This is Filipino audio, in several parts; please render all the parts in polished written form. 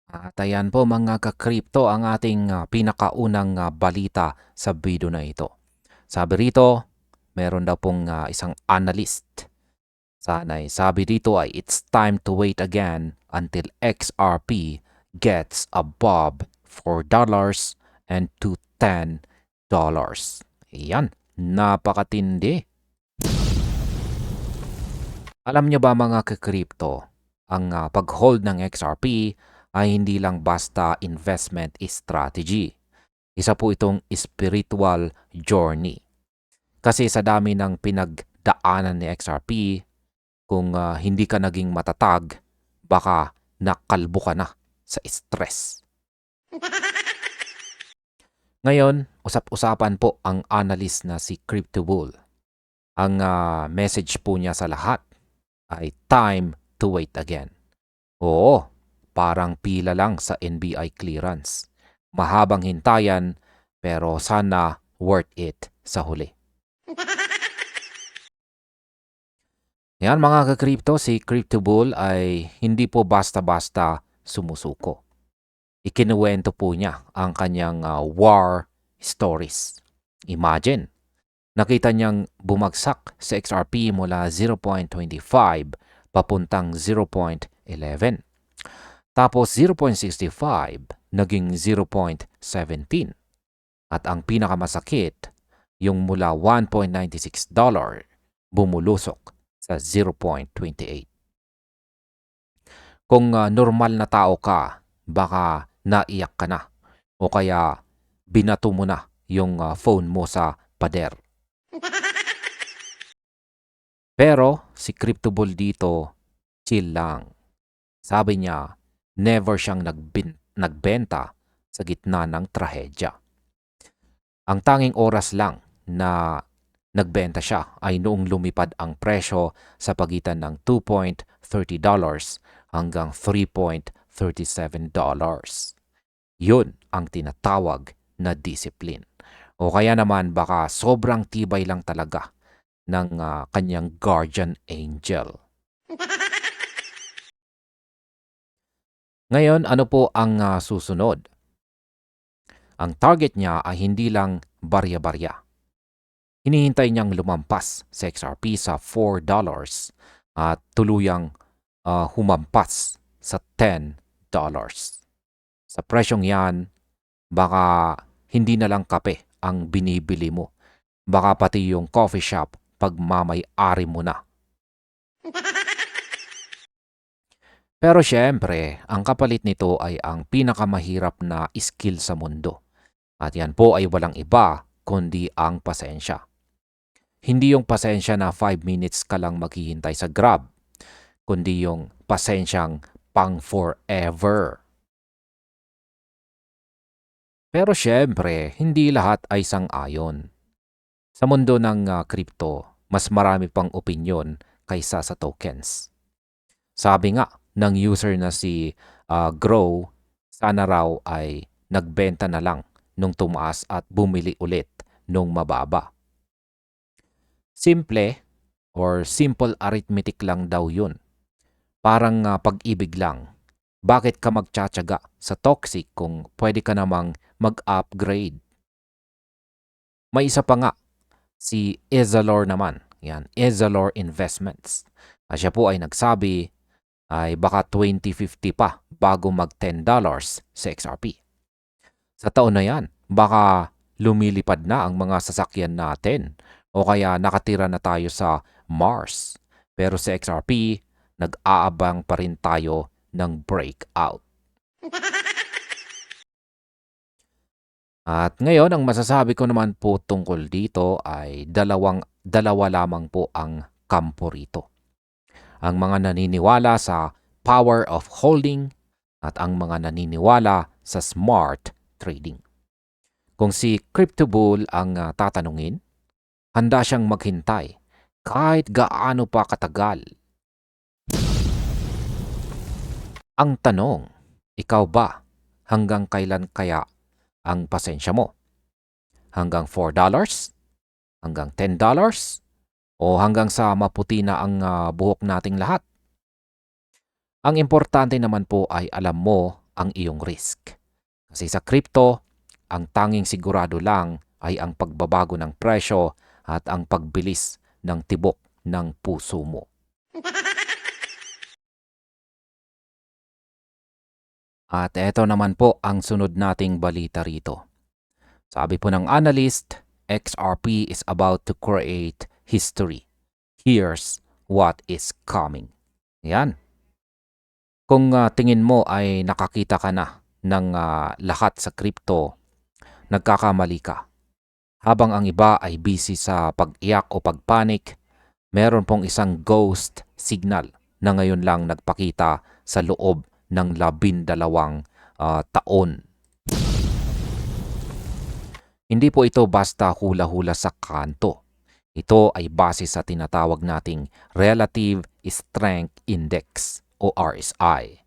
At ayan po mga ka-crypto ang ating pinakaunang balita sa video na ito. Sabi rito, meron daw pong isang analyst. Sabi dito ay it's time to wait again until XRP gets above $4 and to $10. Ayan, napakatindi. Alam nyo ba mga ka-crypto, ang pag-hold ng XRP ay hindi lang basta investment strategy. Isa po itong spiritual journey. Kasi sa dami ng pinagdaanan ni XRP, kung hindi ka naging matatag, baka nakalbo ka na sa stress. Ngayon, usap-usapan po ang analyst na si CryptoBull. Ang message po niya sa lahat ay time to wait again. Oo, parang pila lang sa NBI clearance. Mahabang hintayan pero sana worth it sa huli. Yan mga ka-crypto, si CryptoBull ay hindi po basta-basta sumusuko. Ikinuwento po niya ang kanyang war stories. Imagine, nakita niyang bumagsak sa XRP mula 0.25 papuntang 0.11. Tapos 0.65 naging 0.17. At ang pinakamasakit, yung mula $1.96 bumulusok sa 0.28. Kung normal na tao ka, baka naiyak ka na o kaya binato mo na yung phone mo sa pader. Pero si CryptoBull dito, chill lang. Sabi niya, never siyang nagbenta sa gitna ng trahedya. Ang tanging oras lang na nagbenta siya ay noong lumipad ang presyo sa pagitan ng $2.30 hanggang $3.37. Yun ang tinatawag na discipline. O kaya naman baka sobrang tibay lang talaga ng kanyang guardian angel. Ngayon, ano po ang susunod? Ang target niya ay hindi lang barya-barya. Hinihintay niyang lumampas sa XRP sa $4 at tuluyang humampas sa $10. Sa presyong yan, baka hindi na lang kape ang binibili mo. Baka pati yung coffee shop pagmamay-ari mo na. Pero syempre, ang kapalit nito ay ang pinakamahirap na skill sa mundo. At yan po ay walang iba kundi ang pasensya. Hindi yung pasensya na 5 minutes ka lang maghihintay sa Grab, kundi yung pasensyang pang forever. Pero syempre, hindi lahat ay sang-ayon. Sa mundo ng crypto, mas marami pang opinyon kaysa sa tokens. Sabi nga ng user na si Grow, sana raw ay nagbenta na lang nung tumaas at bumili ulit nung mababa. Simple simple arithmetic lang daw yun. Parang pag-ibig lang. Bakit ka magtsatsaga sa toxic kung pwede ka namang mag-upgrade? May isa pa nga, si Ezalor naman. Yan, Ezalor Investments. Siya po ay nagsabi ay baka 2050 pa bago mag $10 sa XRP. Sa taon na yan, baka lumilipad na ang mga sasakyan natin o kaya nakatira na tayo sa Mars. Pero sa XRP, nag-aabang pa rin tayo ng breakout. At ngayon, ang masasabi ko naman po tungkol dito ay dalawa lamang po ang kampo rito. Ang mga naniniwala sa power of holding at ang mga naniniwala sa smart trading. Kung si CryptoBull ang tatanungin, handa siyang maghintay kahit gaano pa katagal. Ang tanong, ikaw ba hanggang kailan kaya ang pasensya mo? Hanggang $4? Hanggang $10? O hanggang sa maputi na ang buhok nating lahat? Ang importante naman po ay alam mo ang iyong risk. Kasi sa crypto, ang tanging sigurado lang ay ang pagbabago ng presyo at ang pagbilis ng tibok ng puso mo. At eto naman po ang sunod nating balita rito. Sabi po ng analyst, XRP is about to create history. Here's what is coming. Yan. Kung tingin mo ay nakakita ka na ng lahat sa crypto, nagkakamali ka. Habang ang iba ay busy sa pag-iyak o pagpanik, meron pong isang ghost signal na ngayon lang nagpakita sa loob ng 12 taon. Hindi po ito basta hula-hula sa kanto. Ito ay base sa tinatawag nating Relative Strength Index o RSI.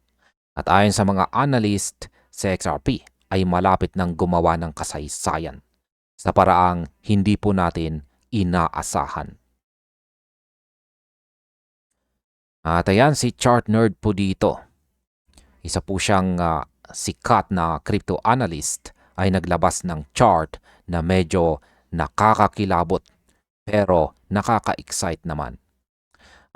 At ayon sa mga analyst, si XRP ay malapit ng gumawa ng kasaysayan sa paraang hindi po natin inaasahan. At ayan si Chart Nerd po dito. Isa po siyang sikat na crypto analyst ay naglabas ng chart na medyo nakakakilabot pero nakaka-excite naman.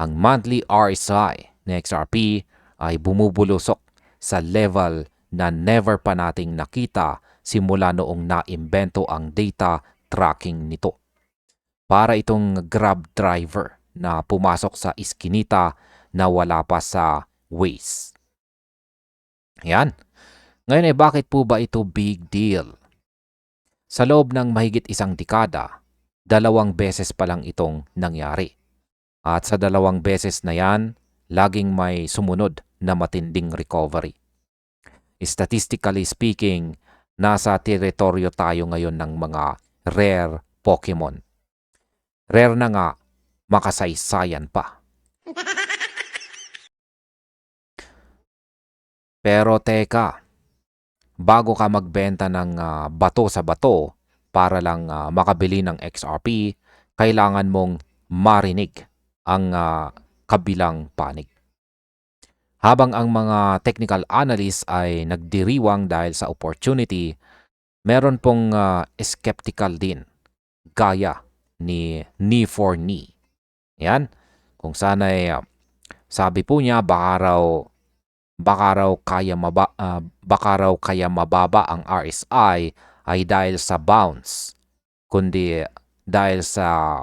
Ang monthly RSI ng XRP ay bumubulusok sa level na never pa nating nakita simula noong naimbento ang data tracking nito. Para itong grab driver na pumasok sa iskinita na wala pa sa Waze. Yan. Ngayon ay bakit po ba ito big deal? Sa loob ng mahigit isang dekada, 2 beses pa lang itong nangyari. At sa 2 beses na yan, laging may sumunod na matinding recovery. Statistically speaking, nasa teritoryo tayo ngayon ng mga rare Pokemon. Rare na nga, makasaysayan pa. Pero teka, bago ka magbenta ng bato sa bato para lang makabili ng XRP, kailangan mong marinig ang kabilang panig. Habang ang mga technical analysts ay nagdiriwang dahil sa opportunity, meron pong skeptical din, gaya ni Knee4Knee. Yan, kung sana sabi po niya baka raw kaya mababa ang RSI ay dahil sa bounce, kundi dahil sa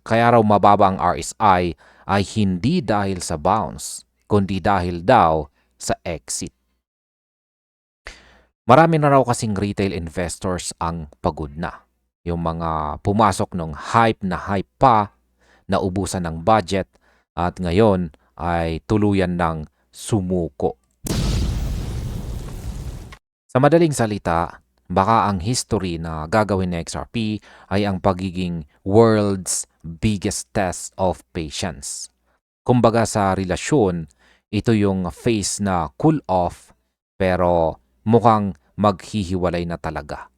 kaya raw mababa ang RSI ay hindi dahil sa bounce, kundi dahil daw sa exit. Marami na raw kasing retail investors ang pagod na. Yung mga pumasok ng hype pa, naubusan ng budget at ngayon ay tuluyan ng sumuko. Sa madaling salita, baka ang history na gagawin ng XRP ay ang pagiging world's biggest test of patience. Kumbaga sa relasyon, ito yung phase na cool off pero mukhang maghihiwalay na talaga.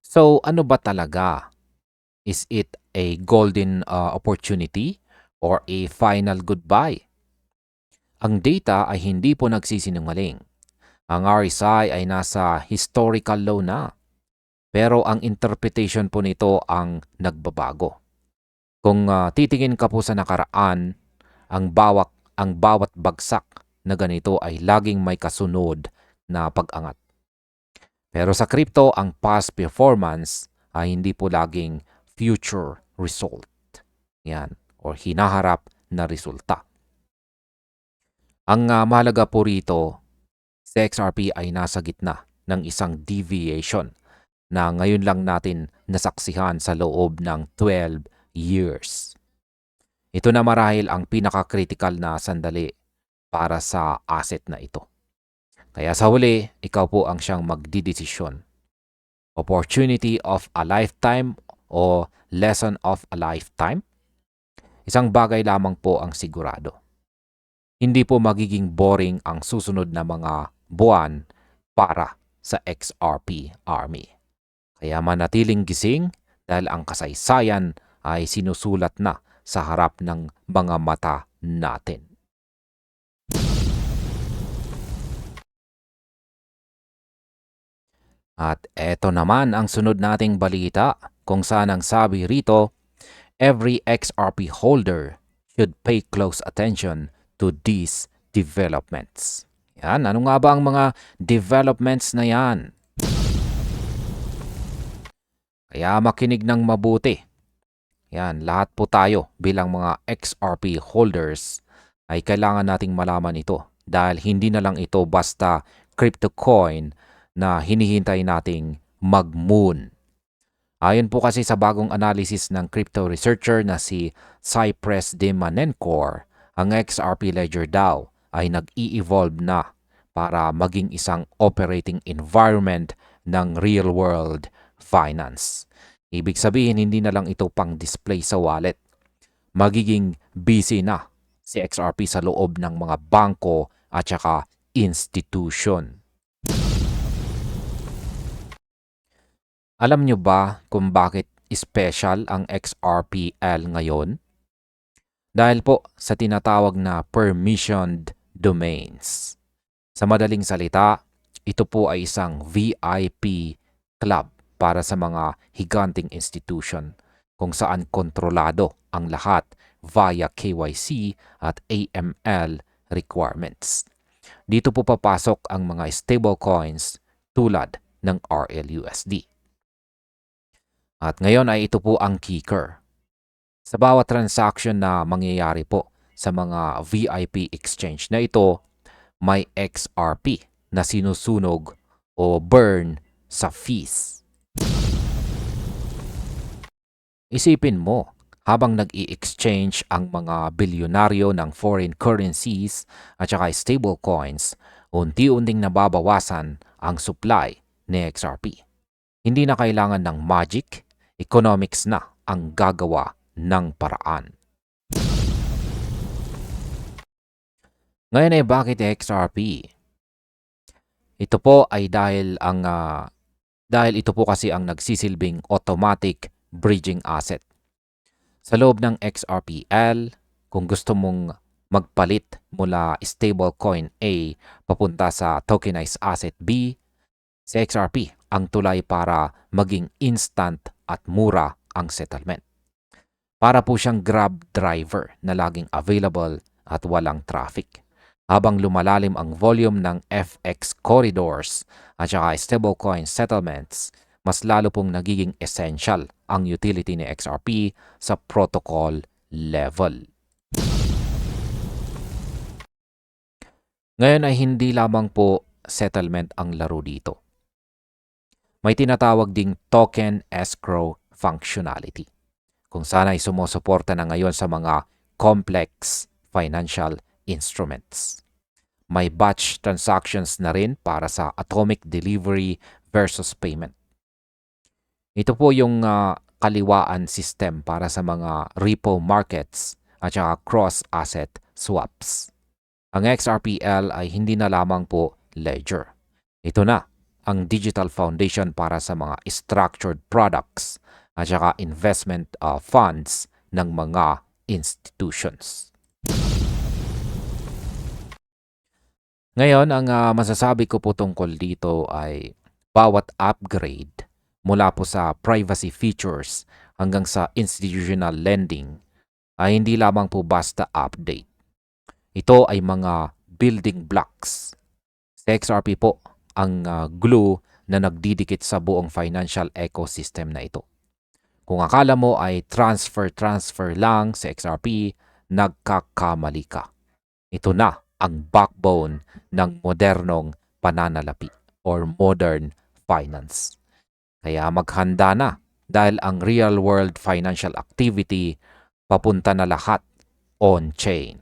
So ano ba talaga? Is it a golden opportunity or a final goodbye? Ang data ay hindi po nagsisinungaling. Ang RSI ay nasa historical low na. Pero ang interpretation po nito ang nagbabago. Kung titingin ka po sa nakaraan, ang bawat bagsak na ganito ay laging may kasunod na pag-angat. Pero sa crypto, ang past performance ay hindi po laging future result. Yan, or hinaharap na resulta. Ang mahalaga po rito, si XRP ay nasa gitna ng isang deviation na ngayon lang natin nasaksihan sa loob ng 12 years. Ito na marahil ang pinaka-critical na sandali para sa asset na ito. Kaya sa huli, ikaw po ang siyang magdidesisyon. Opportunity of a lifetime o lesson of a lifetime? Isang bagay lamang po ang sigurado. Hindi po magiging boring ang susunod na mga buwan para sa XRP Army. Kaya manatiling gising dahil ang kasaysayan ay sinusulat na sa harap ng mga mata natin. At eto naman ang sunod nating balita kung saan ang sabi rito, every XRP holder should pay close attention to these developments. Yan, ano nga ba ang mga developments na yan? Kaya makinig ng mabuti. Yan, lahat po tayo bilang mga XRP holders ay kailangan nating malaman ito dahil hindi na lang ito basta crypto coin na hinihintay nating mag-moon. Ayon po kasi sa bagong analysis ng crypto researcher na si Cypress de Manencor, ang XRP Ledger daw ay nag-i-evolve na para maging isang operating environment ng real-world finance. Ibig sabihin, hindi na lang ito pang display sa wallet. Magiging busy na si XRP sa loob ng mga bangko at saka institution. Alam nyo ba kung bakit special ang XRPL ngayon? Dahil po sa tinatawag na permissioned domains. Sa madaling salita, ito po ay isang VIP club para sa mga higanting institution kung saan kontrolado ang lahat via KYC at AML requirements. Dito po papasok ang mga stablecoins tulad ng RLUSD. At ngayon ay ito po ang kicker. Sa bawat transaction na mangyayari po sa mga VIP exchange na ito, may XRP na sinusunog o burn sa fees. Isipin mo, habang nag-i-exchange ang mga bilyonaryo ng foreign currencies at saka stable coins, unti-unting nababawasan ang supply ni XRP. Hindi na kailangan ng magic, economics na ang gagawa ng paraan. Ngayon ay bakit XRP? Ito po ay dahil ito po kasi ang nagsisilbing automatic bridging asset. Sa loob ng XRPL, kung gusto mong magpalit mula stablecoin A papunta sa tokenized asset B, si XRP ang tulay para maging instant at mura ang settlement. Para po siyang grab driver na laging available at walang traffic. Habang lumalalim ang volume ng FX corridors at saka stablecoin settlements, mas lalo pong nagiging essential ang utility ni XRP sa protocol level. Ngayon ay hindi lamang po settlement ang laro dito. May tinatawag ding token escrow functionality, kung saan ay sumusuporta na ngayon sa mga complex financial instruments. May batch transactions na rin para sa atomic delivery versus payment. Ito po yung kaliwaan system para sa mga repo markets at saka cross-asset swaps. Ang XRPL ay hindi na lamang po ledger. Ito na ang digital foundation para sa mga structured products at saka investment funds ng mga institutions. Ngayon, ang masasabi ko po tungkol dito ay bawat upgrade mula po sa privacy features hanggang sa institutional lending ay hindi lamang po basta update. Ito ay mga building blocks. Sa XRP po ang glue na nagdidikit sa buong financial ecosystem na ito. Kung akala mo ay transfer lang sa XRP, nagkakamali ka. Ito na ang backbone ng modernong pananalapi or modern finance. Kaya maghanda na dahil ang real-world financial activity papunta na lahat on-chain.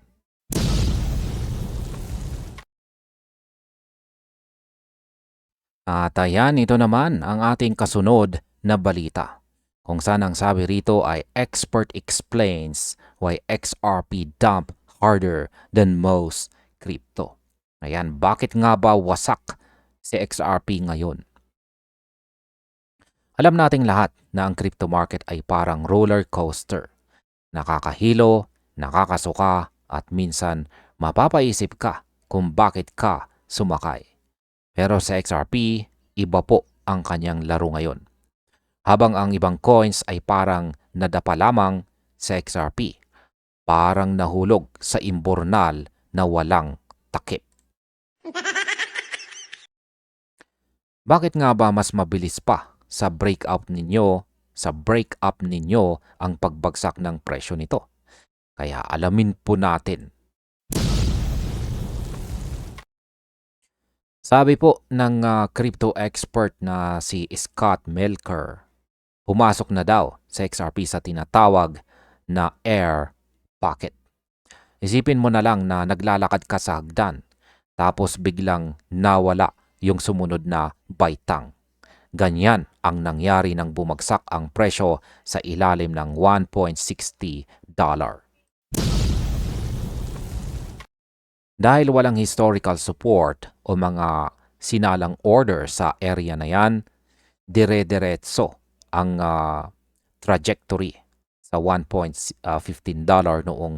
At ayan, ito naman ang ating kasunod na balita. Kung saan ang sabi rito ay expert explains why XRP dump harder than most crypto. Ayan, bakit nga ba wasak si XRP ngayon? Alam nating lahat na ang crypto market ay parang roller coaster. Nakakahilo, nakakasuka, at minsan mapapaisip ka kung bakit ka sumakay. Pero sa XRP, iba po ang kanyang laro ngayon. Habang ang ibang coins ay parang nadapa lamang sa XRP, parang nahulog sa imbornal na walang takip. Bakit nga ba mas mabilis pa sa breakup ninyo ang pagbagsak ng presyo nito? Kaya alamin po natin. Sabi po ng crypto expert na si Scott Melker, pumasok na daw sa XRP sa tinatawag na air pocket. Isipin mo na lang na naglalakad ka sa hagdan, tapos biglang nawala yung sumunod na baitang. Ganyan ang nangyari nang bumagsak ang presyo sa ilalim ng $1.60. Dahil walang historical support o mga sinalang order sa area na yan, dire-diretso ang trajectory sa $1.15 noong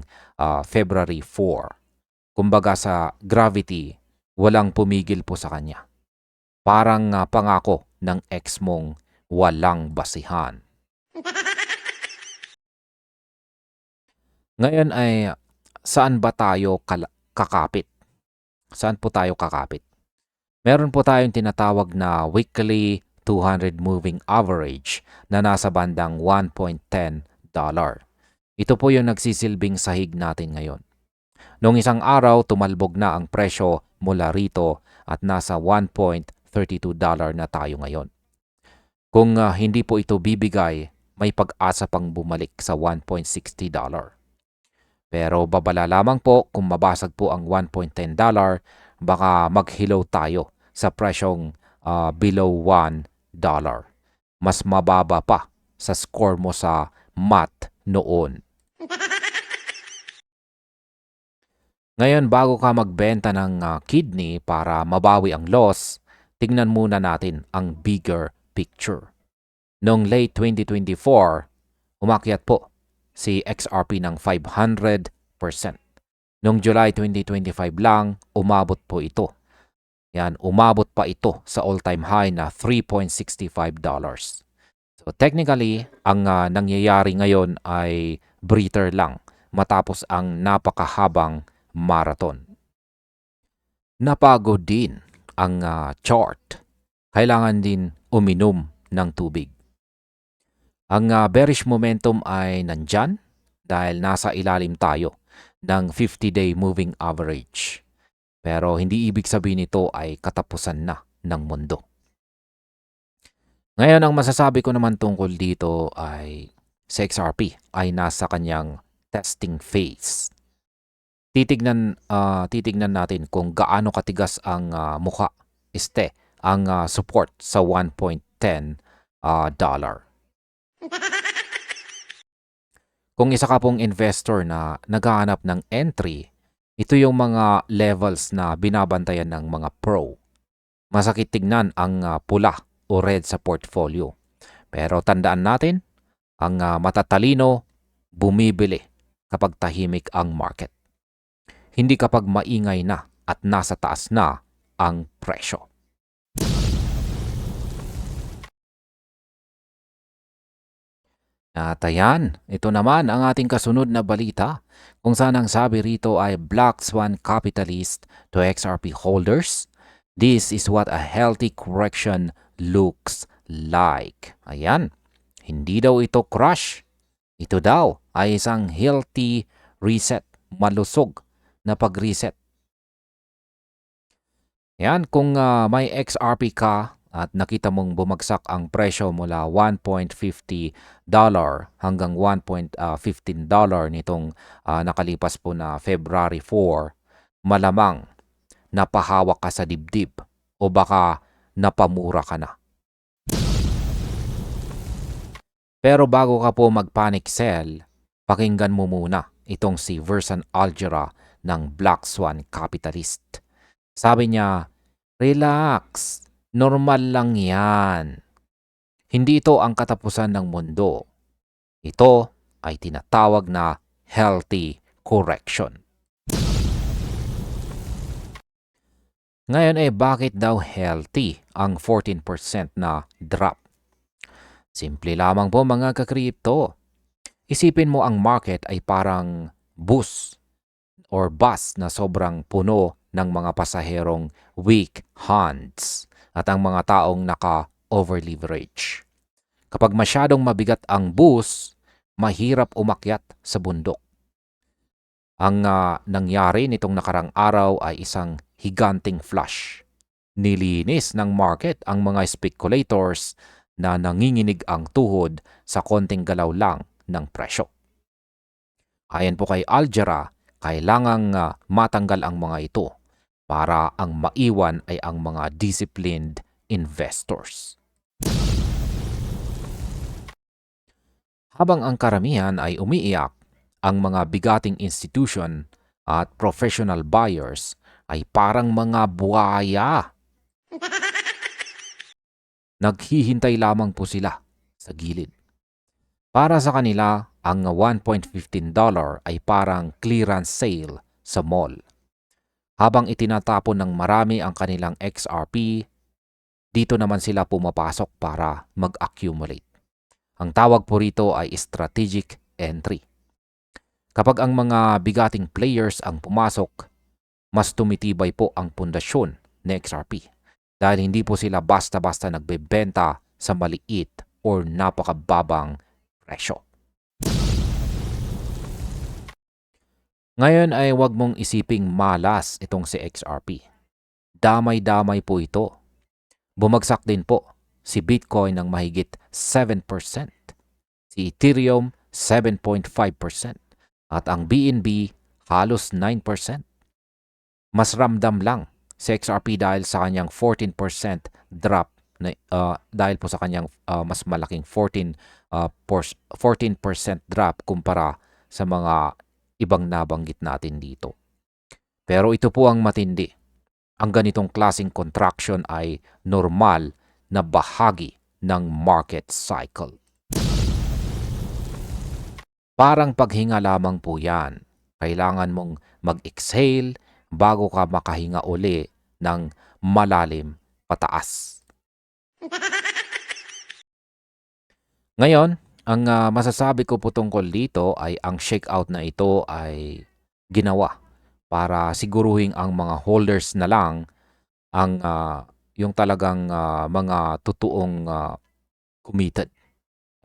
February 4. Kumbaga sa gravity, walang pumigil po sa kanya. Parang pangako ng ex mong walang basihan. Ngayon ay saan ba tayo kakapit? Saan po tayo kakapit? Meron po tayong tinatawag na weekly 200 moving average na nasa bandang $1.10. Ito po yung nagsisilbing sahig natin ngayon. Noong isang araw, tumalbog na ang presyo mula rito at nasa $1.32 na tayo ngayon. Kung hindi po ito bibigay, may pag-asa pang bumalik sa $1.60. Pero babala lamang po kung mabasag po ang $1.10, baka maghilaw tayo sa presyong below $1. Mas mababa pa sa score mo sa math noon. Ngayon, bago ka magbenta ng kidney para mabawi ang loss, tingnan muna natin ang bigger picture. Noong late 2024, umakyat po si XRP ng 500%. Noong July 2025 lang, umabot po ito. Yan, umabot pa ito sa all-time high na $3.65. So technically, ang nangyayari ngayon ay breather lang matapos ang napakahabang marathon. Napagod din ang chart. Kailangan din uminom ng tubig. Ang bearish momentum ay nandyan dahil nasa ilalim tayo ng 50-day moving average. Pero hindi ibig sabihin nito ay katapusan na ng mundo. Ngayon, ang masasabi ko naman tungkol dito ay sa XRP ay nasa kanyang testing phase. Titignan natin kung gaano katigas ang mukha ang support sa $1.10. Kung isa ka pong investor na naghahanap ng entry, ito yung mga levels na binabantayan ng mga pro. Masakit tignan ang pula o red sa portfolio. Pero tandaan natin, ang matatalino bumibili kapag tahimik ang market. Hindi kapag maingay na at nasa taas na ang presyo. At ayan, ito naman ang ating kasunod na balita kung saan ang sabi rito ay Black Swan Capitalist to XRP holders. This is what a healthy correction looks like. Ayan, hindi daw ito crash. Ito daw ay isang healthy reset, malusog na pag-reset. Ayan, kung may XRP ka at nakita mong bumagsak ang presyo mula $1.50 hanggang $1.15 nitong nakalipas po na February 4, malamang napahawak ka sa dibdib o baka napamura ka na. Pero bago ka po mag-panic sell, pakinggan mo muna itong si Versan Algera ng Black Swan Capitalist. Sabi niya, relax. Normal lang yan. Hindi ito ang katapusan ng mundo. Ito ay tinatawag na healthy correction. Ngayon bakit daw healthy ang 14% na drop? Simple lamang po mga ka-crypto. Isipin mo ang market ay parang bus or bus na sobrang puno ng mga pasaherong weak hands at ang mga taong naka-over-leverage. Kapag masyadong mabigat ang bus, mahirap umakyat sa bundok. Ang nangyari nitong nakarang araw ay isang higanting flush. Nilinis ng market ang mga speculators na nanginginig ang tuhod sa konting galaw lang ng presyo. Ayon po kay Algera, kailangang matanggal ang mga ito para ang maiwan ay ang mga disciplined investors. Habang ang karamihan ay umiiyak, ang mga bigating institution at professional buyers ay parang mga buhaya. Naghihintay lamang po sila sa gilid. Para sa kanila, ang $1.15 ay parang clearance sale sa mall. Habang itinatapon ng marami ang kanilang XRP, dito naman sila pumapasok para mag-accumulate. Ang tawag po rito ay strategic entry. Kapag ang mga bigating players ang pumasok, mas tumitibay po ang pundasyon ng XRP dahil hindi po sila basta-basta nagbebenta sa maliit or napakababang presyo. Ngayon ay huwag mong isiping malas itong si XRP. Damay-damay po ito. Bumagsak din po si Bitcoin ng mahigit 7%, si Ethereum 7.5%, at ang BNB halos 9%. Mas ramdam lang si XRP dahil sa kanyang 14% drop dahil po sa kanyang mas malaking 14% drop kumpara sa mga ibang nabanggit natin dito. Pero ito po ang matindi. Ang ganitong klaseng contraction ay normal na bahagi ng market cycle. Parang paghinga lamang po yan. Kailangan mong mag-exhale bago ka makahinga uli ng malalim pataas. Ngayon, ang masasabi ko po tungkol dito ay ang shakeout na ito ay ginawa para siguruhin ang mga holders na lang ang yung talagang mga totoong committed.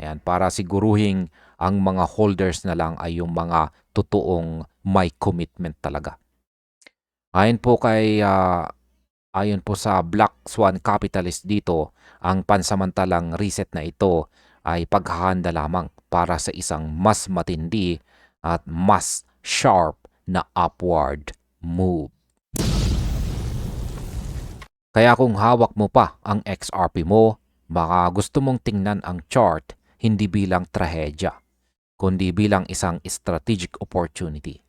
Ayan, para siguruhin ang mga holders na lang ay yung mga totoong may commitment talaga. Ayon po sa Black Swan Capitalist dito, ang pansamantalang reset na ito ay paghahanda lamang para sa isang mas matindi at mas sharp na upward move. Kaya kung hawak mo pa ang XRP mo, baka gusto mong tingnan ang chart hindi bilang trahedya, kundi bilang isang strategic opportunity.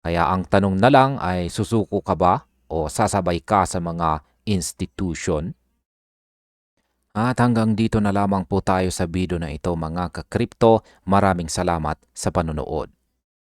Kaya ang tanong na lang ay susuko ka ba o sasabay ka sa mga institution? At hanggang dito na lamang po tayo sa video na ito mga ka-crypto. Maraming salamat sa panonood.